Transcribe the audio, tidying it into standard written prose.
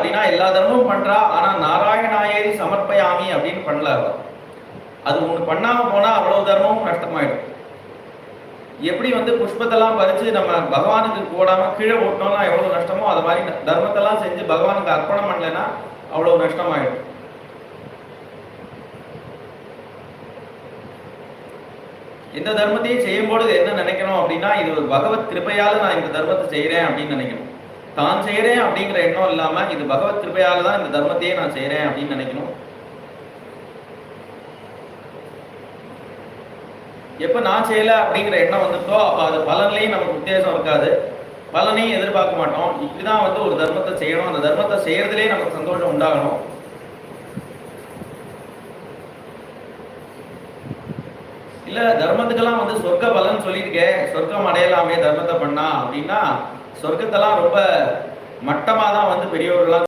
அப்படின்னா எல்லா தர்மமும் பண்றா, ஆனா நாராயணாயேரி சமர்ப்பயாமி அப்படின்னு பண்ணல. அது ஒண்ணு பண்ணாம போனா அவ்வளவு தர்மமும் நஷ்டமாயிடும். எப்படி வந்து புஷ்பத்தெல்லாம் பறிச்சு நம்ம பகவானுக்கு போடாம கீழே போட்டோம்னா எவ்வளவு நஷ்டமோ, அது மாதிரி தர்மத்தெல்லாம் செஞ்சு பகவானுக்கு அர்ப்பணம் பண்ணலைன்னா அவ்வளவு நஷ்டமாயிடும். எந்த தர்மத்தையும் செய்யும்போது என்ன நினைக்கணும் அப்படின்னா, இது ஒரு பகவத் கிருபையால நான் இந்த தர்மத்தை செய்யறேன் அப்படின்னு நினைக்கணும். தான் செய்யறேன் அப்படிங்கிற எண்ணம் இல்லாம இது பகவத் கிருபையால தான் இந்த தர்மத்தையே நான் செய்யறேன் அப்படின்னு நினைக்கணும். எப்ப நான் செய்யல அப்படிங்கிற எண்ணம் வந்துட்டோ அப்ப அது பலன்லயும் நமக்கு உத்தேசம் இருக்காது, பலனையும் எதிர்பார்க்க மாட்டோம். இப்படிதான் வந்து ஒரு தர்மத்தை செய்யணும், அந்த தர்மத்தை செய்யறதுலேயே நமக்கு சந்தோஷம் உண்டாகணும். இல்ல தர்மத்துக்கெல்லாம் வந்து சொர்க்க பலன் சொல்லியிருக்கேன், சொர்க்கம் அடையலாமே தர்மத்தை பண்ணா அப்படின்னா, சொர்க்கத்தெல்லாம் ரொம்ப மட்டமா தான் வந்து பெரியவர்கள்லாம்